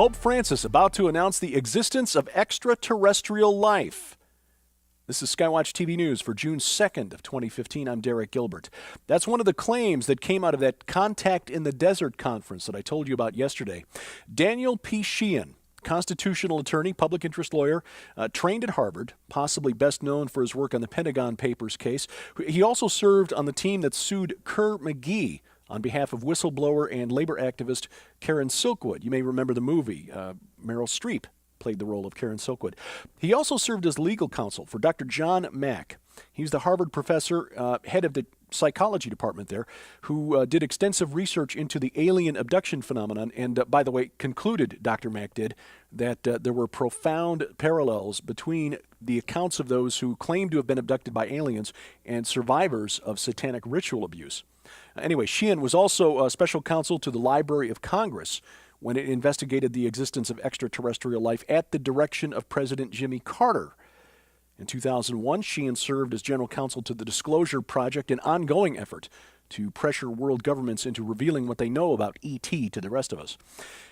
Pope Francis about to announce the existence of extraterrestrial life. This is Skywatch TV News for June 2nd of 2015. I'm Derek Gilbert. That's one of the claims that came out of that Contact in the Desert conference that I told you about yesterday. Daniel P. Sheehan, constitutional attorney, public interest lawyer, trained at Harvard, possibly best known for his work on the Pentagon Papers case. He also served on the team that sued Kerr-McGee on behalf of whistleblower and labor activist Karen Silkwood. You may remember the movie. Meryl Streep played the role of Karen Silkwood. He also served as legal counsel for Dr. John Mack. He's the Harvard professor, head of the psychology department there, who did extensive research into the alien abduction phenomenon. And by the way, concluded, Dr. Mack did, that there were profound parallels between the accounts of those who claimed to have been abducted by aliens and survivors of satanic ritual abuse. Anyway, Sheehan was also special counsel to the Library of Congress when it investigated the existence of extraterrestrial life at the direction of President Jimmy Carter. In 2001, Sheehan served as general counsel to the Disclosure Project, an ongoing effort to pressure world governments into revealing what they know about ET to the rest of us.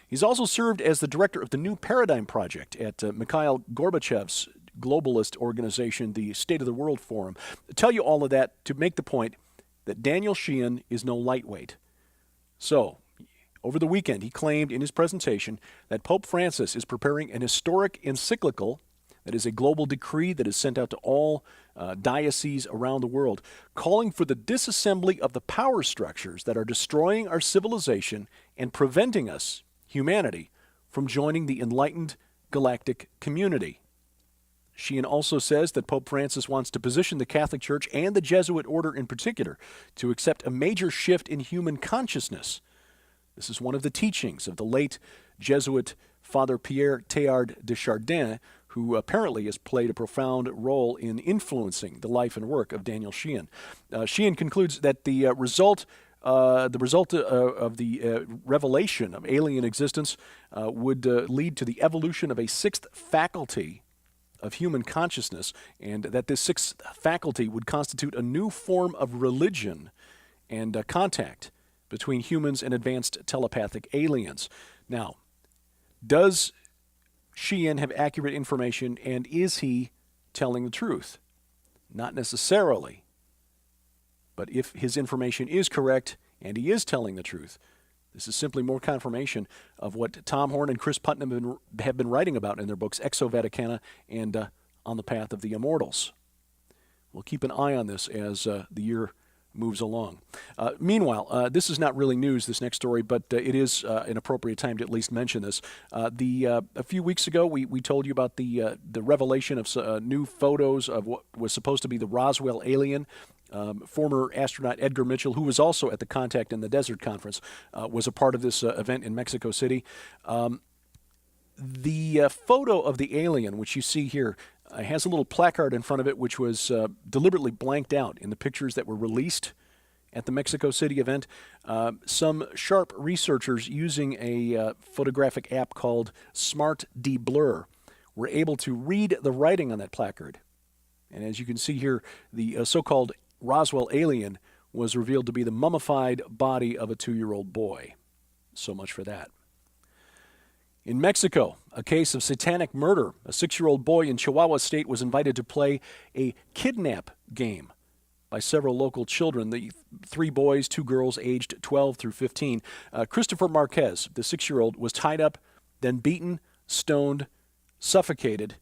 He's also served as the director of the New Paradigm Project at Mikhail Gorbachev's globalist organization, the State of the World Forum. I tell you all of that to make the point that Daniel Sheehan is no lightweight. So, over the weekend, he claimed in his presentation that Pope Francis is preparing an historic encyclical that is a global decree that is sent out to all dioceses around the world, calling for the disassembly of the power structures that are destroying our civilization and preventing us, humanity, from joining the enlightened galactic community. Sheehan also says that Pope Francis wants to position the Catholic Church and the Jesuit order in particular to accept a major shift in human consciousness. This is one of the teachings of the late Jesuit Father Pierre Teilhard de Chardin, who apparently has played a profound role in influencing the life and work of Daniel Sheehan. Sheehan concludes that the result of the revelation of alien existence would lead to the evolution of a sixth faculty of human consciousness, and that this sixth faculty would constitute a new form of religion and contact between humans and advanced telepathic aliens. Now, does Sheehan have accurate information, and is he telling the truth? Not necessarily. But if his information is correct and he is telling the truth, this is simply more confirmation of what Tom Horn and Chris Putnam have been writing about in their books, Exo Vaticana and On the Path of the Immortals. We'll keep an eye on this as the year moves along. Meanwhile, this is not really news, this next story, but it is an appropriate time to at least mention this. A few weeks ago, we told you about the revelation of new photos of what was supposed to be the Roswell alien. Former astronaut Edgar Mitchell, who was also at the Contact in the Desert conference, was a part of this event in Mexico City. The photo of the alien, which you see here, has a little placard in front of it which was deliberately blanked out in the pictures that were released at the Mexico City event. Some sharp researchers using a photographic app called Smart Deblur were able to read the writing on that placard. And as you can see here, the so-called Roswell alien was revealed to be the mummified body of a 2-year-old boy. So much for that. In Mexico, a case of satanic murder. A 6-year-old boy in Chihuahua State was invited to play a kidnap game by several local children, the 3 boys, 2 girls aged 12 through 15. Christopher Marquez, the 6-year-old, was tied up, then beaten, stoned, suffocated,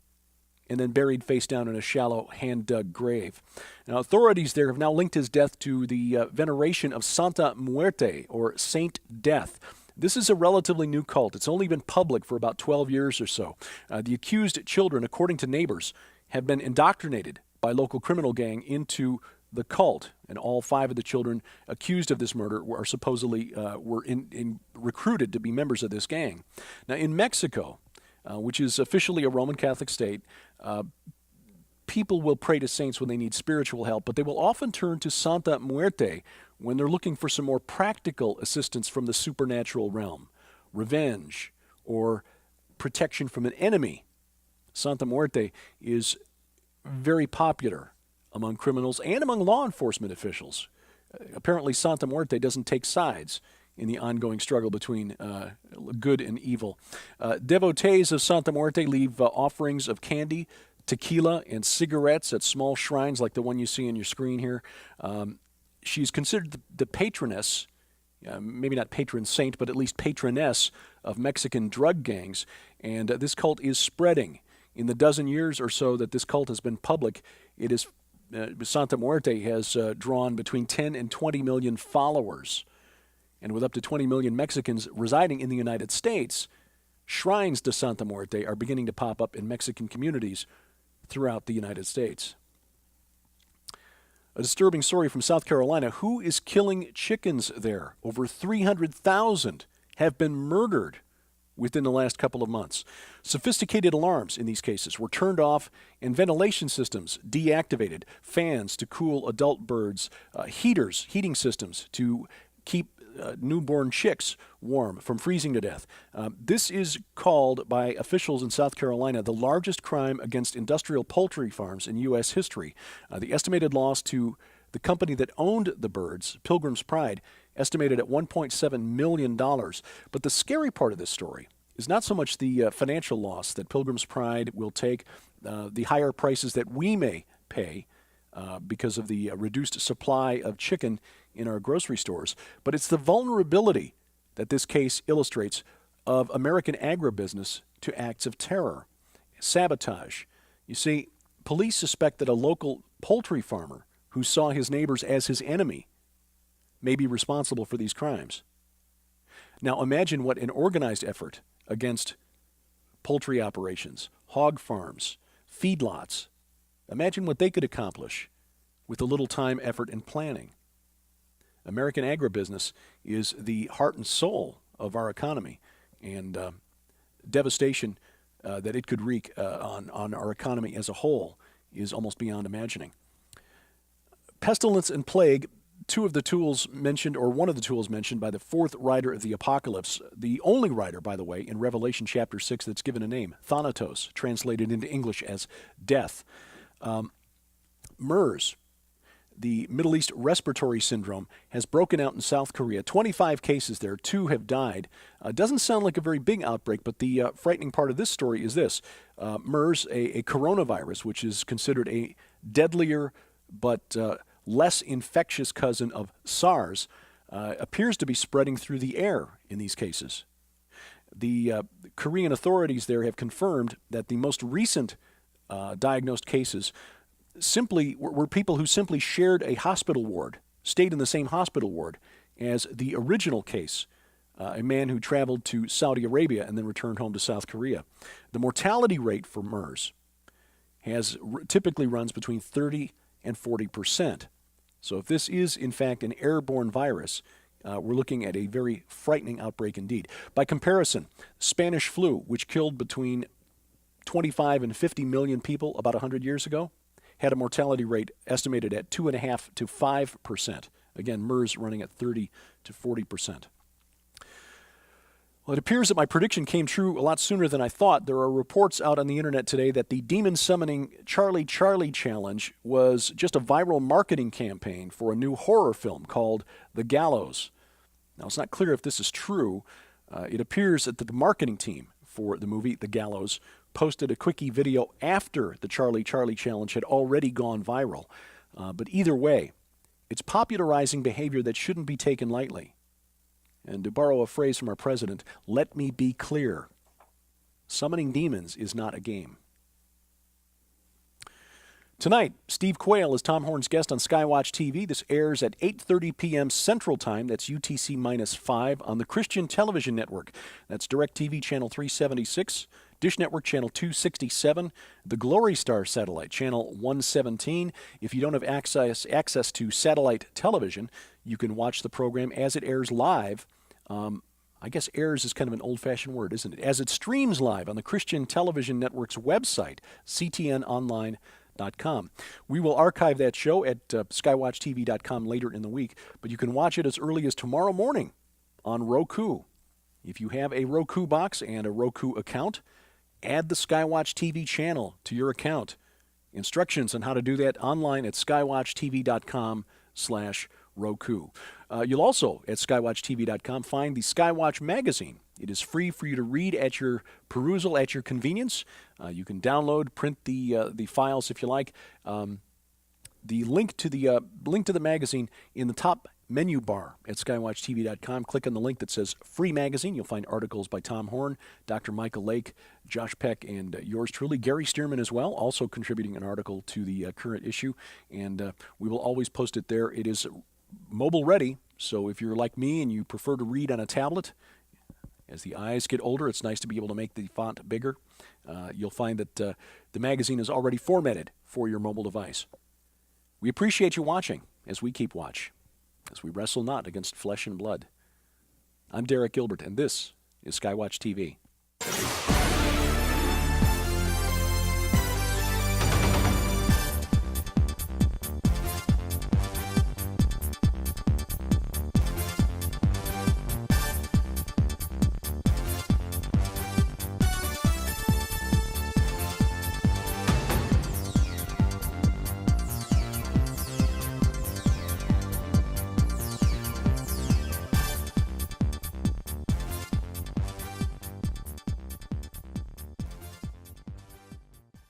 and then buried face down in a shallow hand-dug grave. Now, authorities there have now linked his death to the veneration of Santa Muerte, or Saint Death. This is a relatively new cult. It's only been public for about 12 years or so. The accused children, according to neighbors, have been indoctrinated by local criminal gang into the cult, and all 5 of the children accused of this murder are supposedly recruited to be members of this gang. Now, in Mexico, which is officially a Roman Catholic state, people will pray to saints when they need spiritual help, but they will often turn to Santa Muerte when they're looking for some more practical assistance from the supernatural realm, revenge, or protection from an enemy. Santa Muerte is very popular among criminals and among law enforcement officials. Apparently, Santa Muerte doesn't take sides in the ongoing struggle between good and evil. Devotees of Santa Muerte leave offerings of candy, tequila, and cigarettes at small shrines like the one you see on your screen here. She's considered the patroness, maybe not patron saint, but at least patroness of Mexican drug gangs. And this cult is spreading. In the dozen years or so that this cult has been public, it is Santa Muerte has drawn between 10 and 20 million followers. And with up to 20 million Mexicans residing in the United States, shrines to Santa Muerte are beginning to pop up in Mexican communities throughout the United States. A disturbing story from South Carolina. Who is killing chickens there? Over 300,000 have been murdered within the last couple of months. Sophisticated alarms in these cases were turned off and ventilation systems deactivated, fans to cool adult birds, heating systems to keep newborn chicks warm from freezing to death. This is called by officials in South Carolina the largest crime against industrial poultry farms in U.S. history. The estimated loss to the company that owned the birds, Pilgrim's Pride, estimated at $1.7 million. But the scary part of this story is not so much the financial loss that Pilgrim's Pride will take, the higher prices that we may pay because of the reduced supply of chicken in our grocery stores, but it's the vulnerability that this case illustrates of American agribusiness to acts of terror, sabotage. You see, police suspect that a local poultry farmer who saw his neighbors as his enemy may be responsible for these crimes. Now imagine what an organized effort against poultry operations, hog farms, feedlots, imagine what they could accomplish with a little time, effort, and planning. American agribusiness is the heart and soul of our economy, and devastation that it could wreak on our economy as a whole is almost beyond imagining. Pestilence and plague, two of the tools mentioned, or one of the tools mentioned by the fourth rider of the apocalypse, the only rider, by the way, in Revelation chapter 6 that's given a name, Thanatos, translated into English as death. MERS, the Middle East Respiratory Syndrome, has broken out in South Korea. 25 cases there, 2 have died. Doesn't sound like a very big outbreak, but the frightening part of this story is this. MERS, a coronavirus, which is considered a deadlier but less infectious cousin of SARS, appears to be spreading through the air in these cases. The Korean authorities there have confirmed that the most recent diagnosed cases simply were people who simply shared a hospital ward, stayed in the same hospital ward as the original case, a man who traveled to Saudi Arabia and then returned home to South Korea. The mortality rate for MERS typically runs between 30 and 40%. So if this is in fact an airborne virus, we're looking at a very frightening outbreak indeed. By comparison, Spanish flu, which killed between 25 and 50 million people about 100 years ago, had a mortality rate estimated at 2.5 to 5%. Again, MERS running at 30 to 40%. Well, it appears that my prediction came true a lot sooner than I thought. There are reports out on the internet today that the demon-summoning Charlie Charlie Challenge was just a viral marketing campaign for a new horror film called The Gallows. Now, it's not clear if this is true. It appears that the marketing team for the movie The Gallows posted a quickie video after the Charlie Charlie Challenge had already gone viral. But either way, it's popularizing behavior that shouldn't be taken lightly. And to borrow a phrase from our president, let me be clear. Summoning demons is not a game. Tonight, Steve Quayle is Tom Horn's guest on Skywatch TV. This airs at 8:30 p.m. Central Time. That's UTC-5 on the Christian Television Network. That's DirecTV Channel 376, Dish Network Channel 267, the Glory Star Satellite Channel 117. If you don't have access to satellite television, you can watch the program as it airs live. I guess airs is kind of an old-fashioned word, isn't it? As it streams live on the Christian Television Network's website, ctnonline.com. We will archive that show at skywatchtv.com later in the week, but you can watch it as early as tomorrow morning on Roku. If you have a Roku box and a Roku account, add the Skywatch TV channel to your account. Instructions on how to do that online at skywatchtv.com/Roku. Roku. You'll also, at skywatchtv.com, find the Skywatch magazine. It is free for you to read at your perusal, at your convenience. You can download, print the files if you like. The link to the magazine in the top menu bar at skywatchtv.com. Click on the link that says Free Magazine. You'll find articles by Tom Horn, Dr. Michael Lake, Josh Peck, and yours truly, Gary Stearman as well, also contributing an article to the current issue. And we will always post it there. It is mobile ready, so if you're like me and you prefer to read on a tablet, as the eyes get older, it's nice to be able to make the font bigger. You'll find that the magazine is already formatted for your mobile device. We appreciate you watching as we keep watch, as we wrestle not against flesh and blood. I'm Derek Gilbert, and this is Skywatch TV.